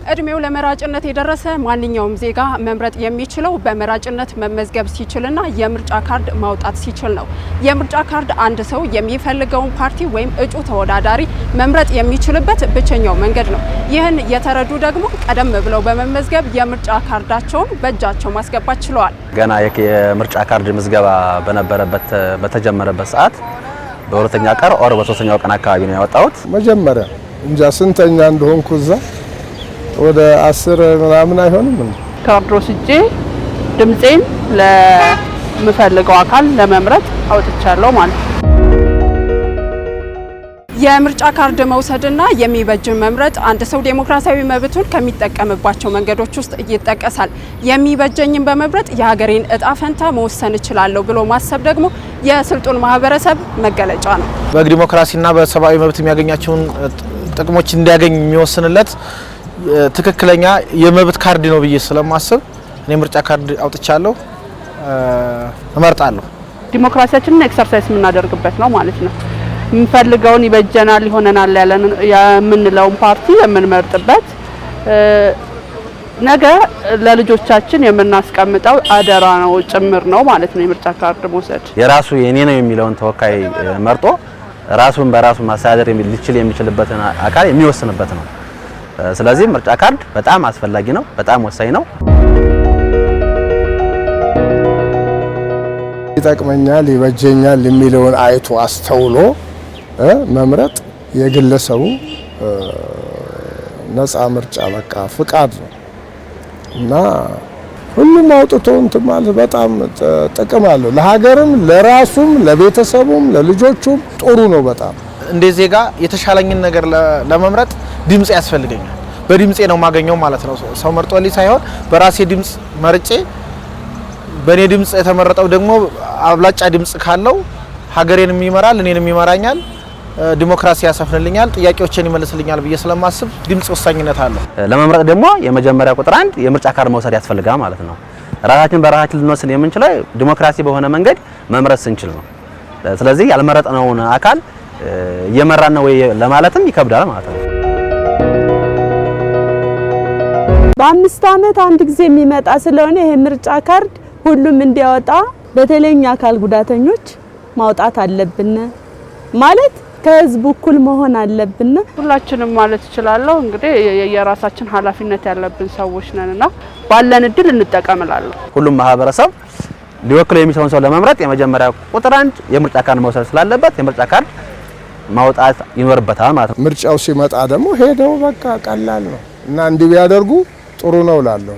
እድሜው ለመራጭነት የደረሰ ማንኛውም ዜጋ መምረጥ የሚችለው በመራጭነት መመዝገብ ሲችልና የምርጫ ካርድ ማውጣት ሲችል ነው። የምርጫ ካርድ አንድ ሰው የሚፈልገውን ፓርቲ ወይም እጩ ተወዳዳሪ መምረጥ የሚችልበት ብቸኛው መንገድ ነው። ይህን የተረዱ ደግሞ ቀደም ብለው በመመዝገብ የምርጫ ካርዳቸውን በእጃቸው ማስገባት ችለዋል። ገና የምርጫ ካርድ ምዝገባ በተጀመረበት ሰዓት በሁለተኛ ቀን ኦር በሶስተኛው ቀን አካባቢ ነው ያወጣሁት። መጀመሪያ እንጃ ስንተኛ እንደሆንኩ እዛ ወደ 10 ምናምን አይሆንም። ካርድ ወስጄ ድምጼን ለምፈልገው አካል ለመምረጥ አውጥቻለሁ ማለት ነው። የምርጫ ካርድ መውሰድና የሚበጅን መምረጥ አንድ ሰው ዴሞክራሲያዊ መብቱን ከሚጠቀምባቸው መንገዶች ውስጥ ይጠቀሳል። የሚበጀኝን በመምረጥ የሀገሬን እጣ ፈንታ መወሰን እችላለሁ ብሎ ማሰብ ደግሞ የስልጡን ማህበረሰብ መገለጫ ነው። በዲሞክራሲና በሰብአዊ መብት የሚያገኛቸውን ጥቅሞች እንዲያገኝ የሚወስንለት ትክክለኛ የመብት ካርድ ነው ብዬ ስለማስብ እኔ ምርጫ ካርድ አውጥቻለሁ፣ እመርጣለሁ። ዲሞክራሲያችንን ኤክሰርሳይዝ የምናደርግበት ነው ማለት ነው። የምንፈልገውን ይበጀናል ይሆነናል ያለን የምንለውን ፓርቲ የምንመርጥበት ነገ ለልጆቻችን የምናስቀምጠው አደራ ነው ጭምር ነው ማለት ነው። የምርጫ ካርድ መውሰድ የራሱ የኔ ነው የሚለውን ተወካይ መርጦ ራሱን በራሱ ማስተዳደር የሚችልበትን አካል የሚወስንበት ነው። ስለዚህ ምርጫ ካርድ በጣም አስፈላጊ ነው፣ በጣም ወሳኝ ነው። ይጠቅመኛል ይበጀኛል የሚለውን አይቶ አስተውሎ መምረጥ የግለሰቡ ነፃ ምርጫ በቃ ፍቃድ ነው እና ሁሉም አውጥቶ እንትን ማለት በጣም ጥቅም አለው። ለሀገርም ለራሱም ለቤተሰቡም ለልጆቹም ጥሩ ነው በጣም። እንደ ዜጋ የተሻለኝን ነገር ለመምረጥ ድምጽ ያስፈልገኛል። በድምጼ ነው ማገኘው ማለት ነው። ሰው መርጦልኝ ሳይሆን በራሴ ድምጽ መርጬ በኔ ድምጽ የተመረጠው ደግሞ አብላጫ ድምጽ ካለው ሀገሬንም ይመራል፣ እኔንም ይመራኛል፣ ዲሞክራሲ ያሰፍንልኛል፣ ጥያቄዎችን ይመልስልኛል ብዬ ስለማስብ ድምጽ ወሳኝነት አለው። ለመምረጥ ደግሞ የመጀመሪያ ቁጥር 1 የምርጫ ካርድ መውሰድ ያስፈልጋል ማለት ነው። ራሳችን በራሳችን ልንወስን የምንችለው ዲሞክራሲ በሆነ መንገድ መምረጥ ስንችል ነው። ስለዚህ ያልመረጥነውን አካል እየመራን ነው ወይ ለማለትም ይከብዳል ማለት ነው። በ5 ዓመት አንድ ጊዜ የሚመጣ ስለሆነ ይሄ ምርጫ ካርድ ሁሉም እንዲያወጣ በተለይኛ አካል ጉዳተኞች ማውጣት አለብን ማለት ከህዝቡ እኩል መሆን አለብን። ሁላችንም ማለት እችላለሁ እንግዲህ የራሳችን ኃላፊነት ያለብን ሰዎች ነንና ባለን እድል እንጠቀምላለሁ። ሁሉም ማህበረሰብ ሊወክለው የሚችለውን ሰው ለመምረጥ የመጀመሪያ ቁጥር 1 የምርጫ ካርድ መውሰድ ስላለበት የምርጫ ካርድ ማውጣት ይኖርበታል ማለት ነው። ምርጫው ሲመጣ ደግሞ ሄደው በቃ ቀላል ነው እና እንዲህ ቢያደርጉ ጥሩ ነው እላለሁ።